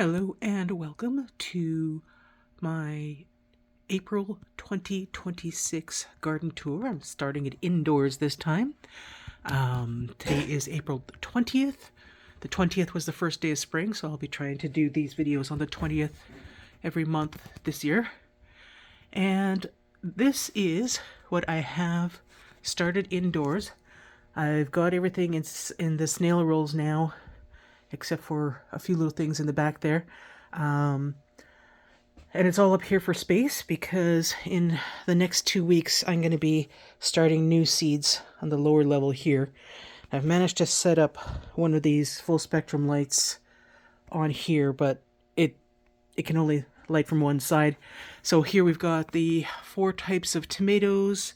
Hello and welcome to my April 2026 garden tour. I'm starting it indoors this time. Today is April 20th. The 20th was the first day of spring, so I'll be trying to do these videos on the 20th every month this year. And this is what I have started indoors. I've got everything in the snail rolls now, except for a few little things in the back there. And it's all up here for space because in the next 2 weeks I'm going to be starting new seeds on the lower level here. I've managed to set up one of these full spectrum lights on here, but it can only light from one side. So here we've got the 4 types of tomatoes.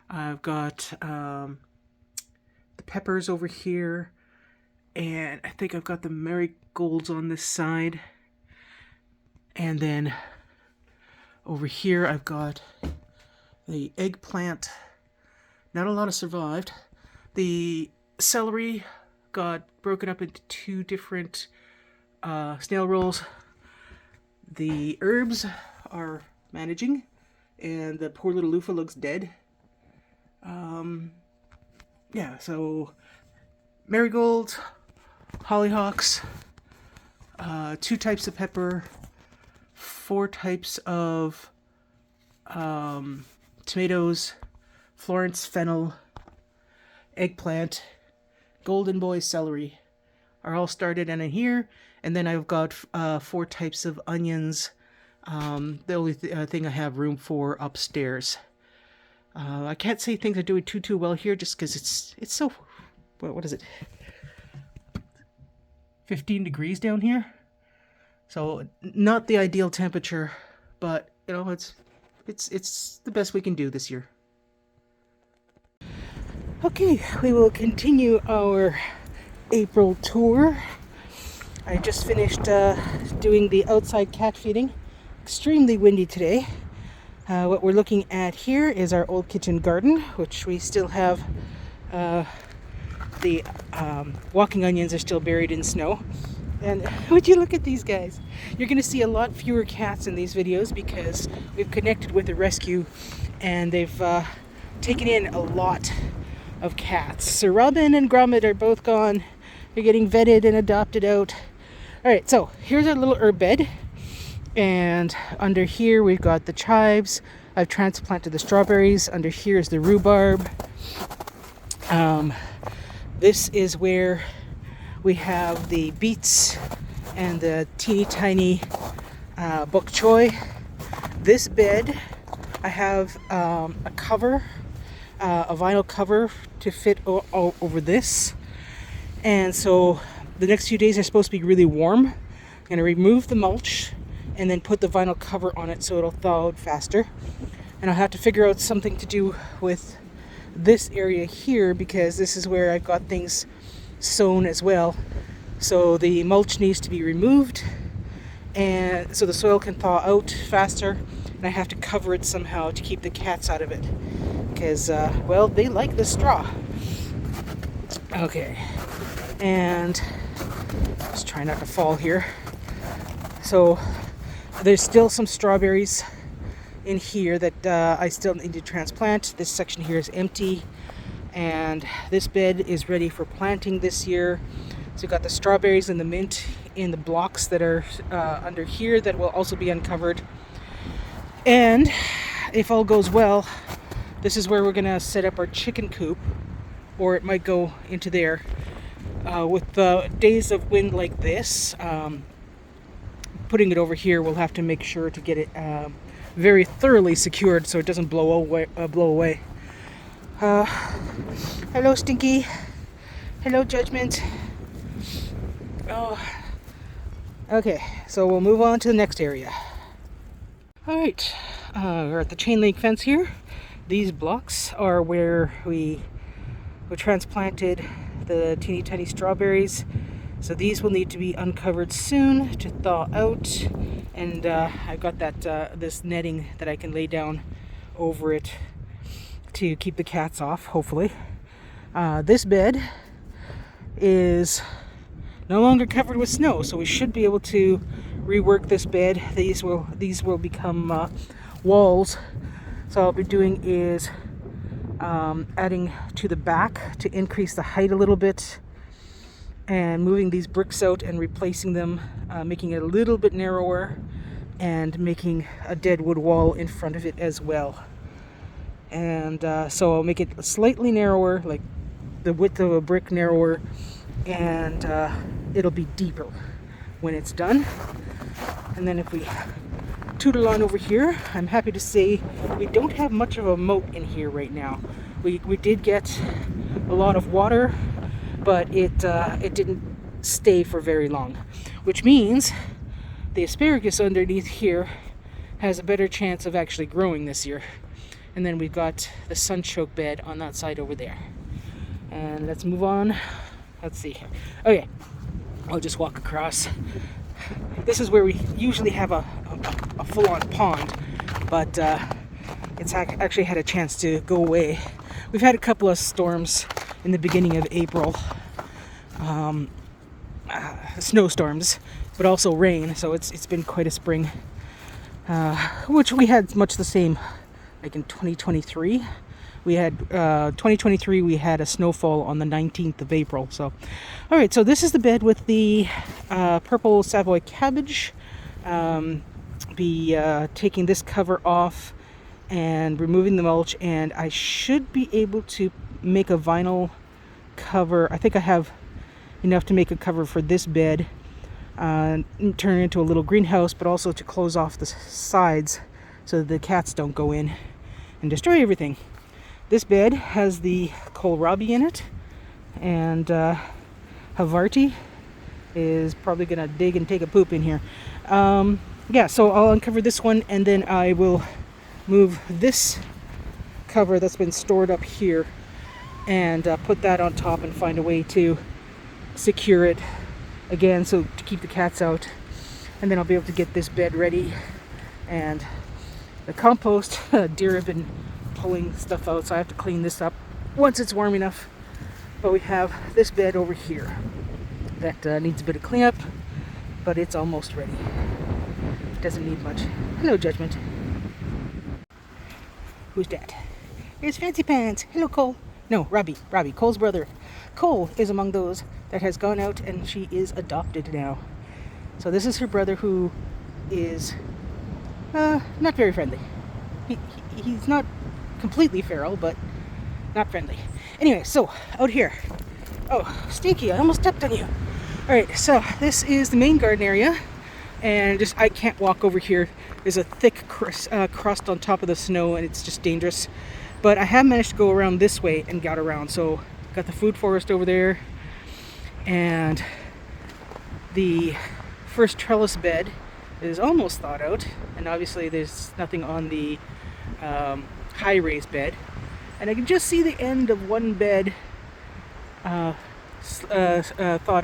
I've got the peppers over here. And I think I've got the marigolds on this side. And then over here I've got the eggplant. Not a lot have survived. The celery got broken up into 2 different snail rolls. The herbs are managing. And the poor little loofah looks dead. Yeah, so marigolds, hollyhocks, 2 types of pepper, 4 types of tomatoes, Florence fennel, eggplant, golden boy celery are all started in here. And then I've got 4 types of onions. The only thing I have room for upstairs. I can't say things are doing too well here just because it's so... What is it? 15 degrees down here. So not the ideal temperature, but you know, it's the best we can do this year. Okay, we will continue our April tour. I just finished doing the outside cat feeding. Extremely windy today. What we're looking at here is our old kitchen garden, which we still have. The walking onions are still buried in snow. And would you look at these guys? You're going to see a lot fewer cats in these videos because we've connected with the rescue and they've taken in a lot of cats. Sir Robin and Gromit are both gone. They're getting vetted and adopted out. Alright, so here's our little herb bed. And under here we've got the chives. I've transplanted the strawberries. Under here is the rhubarb. This is where we have the beets and the teeny tiny bok choy. This bed, I have a cover, a vinyl cover to fit over this. And so the next few days are supposed to be really warm. I'm going to remove the mulch and then put the vinyl cover on it so it'll thaw out faster. And I'll have to figure out something to do with this area here because this is where I've got things sown as well. So the mulch needs to be removed and so the soil can thaw out faster, and I have to cover it somehow to keep the cats out of it because well, they like the straw. Okay, and just try not to fall here. So there's still some strawberries in here that I still need to transplant. This section here is empty, and this bed is ready for planting this year. So we've got the strawberries and the mint in the blocks that are under here that will also be uncovered. And if all goes well, this is where we're gonna set up our chicken coop, or it might go into there. With the days of wind like this, putting it over here, we'll have to make sure to get it very thoroughly secured so it doesn't blow away. Hello, Stinky. Hello, Judgment. Oh. Okay, so we'll move on to the next area. Alright, we're at the chain link fence here. These blocks are where we transplanted the teeny tiny strawberries. So these will need to be uncovered soon to thaw out, and I've got that this netting that I can lay down over it to keep the cats off, hopefully. This bed is no longer covered with snow, so we should be able to rework this bed. These will become walls. So all I'll be doing is adding to the back to increase the height a little bit, and moving these bricks out and replacing them, making it a little bit narrower, and making a dead wood wall in front of it as well. And so I'll make it slightly narrower, like the width of a brick narrower, and it'll be deeper when it's done. And then if we tootle on over here, I'm happy to say we don't have much of a moat in here right now. We did get a lot of water, but it didn't stay for very long, which means the asparagus underneath here has a better chance of actually growing this year. And then we've got the sunchoke bed on that side over there. And let's move on. Let's see here. Okay, I'll just walk across. This is where we usually have a full-on pond, but it's actually had a chance to go away. We've had a couple of storms in the beginning of April, snowstorms, but also rain, so it's been quite a spring, which we had much the same like in 2023. We had 2023 we had a snowfall on the 19th of April. So all right, so this is the bed with the purple Savoy cabbage. Be taking this cover off and removing the mulch, and I should be able to make a vinyl cover. I think I have enough to make a cover for this bed, turn it into a little greenhouse, but also to close off the sides so that the cats don't go in and destroy everything. This bed has the kohlrabi in it, and Havarti is probably gonna dig and take a poop in here. Yeah, so I'll uncover this one, and then I will move this cover that's been stored up here and put that on top and find a way to secure it again, so to keep the cats out. And then I'll be able to get this bed ready. And the compost, deer have been pulling stuff out, so I have to clean this up once it's warm enough. But we have this bed over here that needs a bit of cleanup, but it's almost ready. It doesn't need much. Hello, Judgment. Who's that? Here's Fancy Pants. Hello, Cole. No, Robbie, Cole's brother. Cole is among those that has gone out, and she is adopted now. So this is her brother, who is not very friendly. He's not completely feral, but not friendly. Anyway, so out here. Oh, Stinky, I almost stepped on you. All right, so this is the main garden area, and I can't walk over here. There's a thick crust on top of the snow, and it's just dangerous. But I have managed to go around this way and got around. So got the food forest over there, and the first trellis bed is almost thawed out, and obviously there's nothing on the high raised bed, and I can just see the end of one bed thawed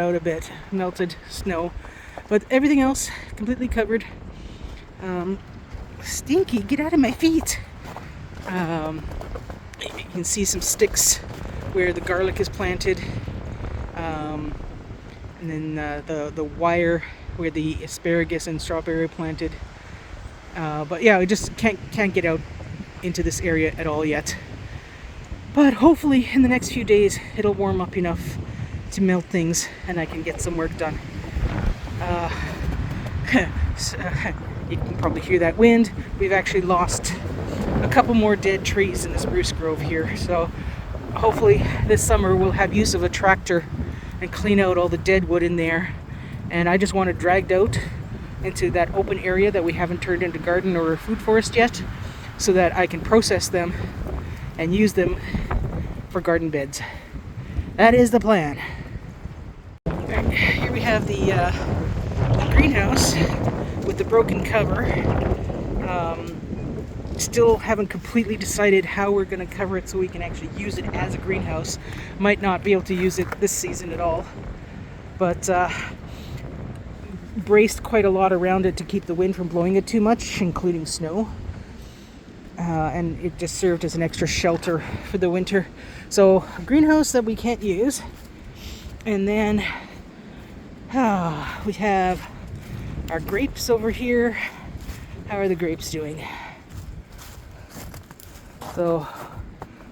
out a bit, melted snow, but everything else completely covered. Stinky, get out of my feet. You can see some sticks where the garlic is planted, and then the wire where the asparagus and strawberry are planted. But yeah, we just can't get out into this area at all yet. But hopefully in the next few days it'll warm up enough to melt things, and I can get some work done. You can probably hear that wind. We've actually lost a couple more dead trees in the spruce grove here, so hopefully this summer we'll have use of a tractor and clean out all the dead wood in there. And I just want it dragged out into that open area that we haven't turned into garden or food forest yet, so that I can process them and use them for garden beds. That is the plan. Right, here we have the greenhouse with the broken cover. Still haven't completely decided how we're going to cover it so we can actually use it as a greenhouse. Might not be able to use it this season at all, but braced quite a lot around it to keep the wind from blowing it too much, including snow. And it just served as an extra shelter for the winter. So a greenhouse that we can't use. And then we have our grapes over here. How are the grapes doing? So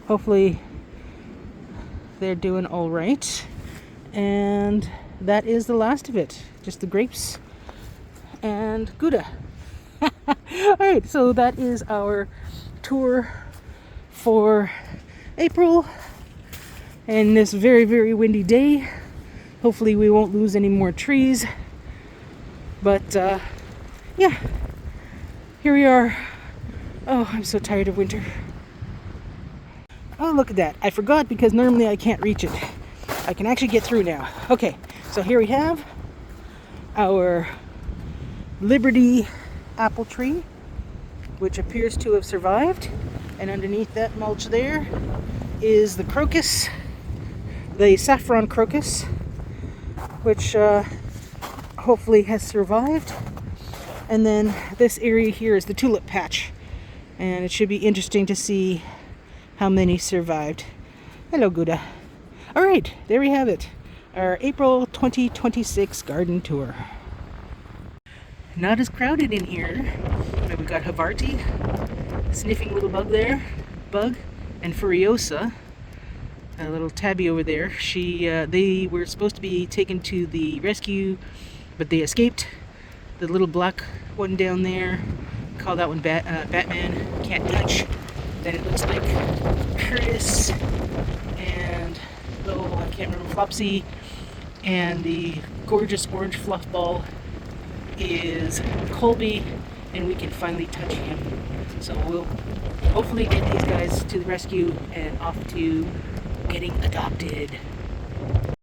hopefully they're doing all right. And that is the last of it. Just the grapes and Gouda. All right, so that is our tour for April and this very, very windy day. Hopefully we won't lose any more trees. But yeah, here we are. Oh, I'm so tired of winter. Oh, look at that. I forgot because normally I can't reach it. I can actually get through now. Okay, so here we have our Liberty apple tree, which appears to have survived. And underneath that mulch there is the crocus, the saffron crocus, which hopefully has survived. And then this area here is the tulip patch. And it should be interesting to see how many survived. Hello, Gouda. All right, there we have it. Our April 2026 garden tour. Not as crowded in here. We've got Havarti, sniffing little bug there, and Furiosa, a little tabby over there. They were supposed to be taken to the rescue, but they escaped. The little black one down there, call that one Batman, can't touch. Then it looks like Curtis and I can't remember, Flopsy, and the gorgeous orange fluff ball is Colby, and we can finally touch him. So we'll hopefully get these guys to the rescue and off to getting adopted.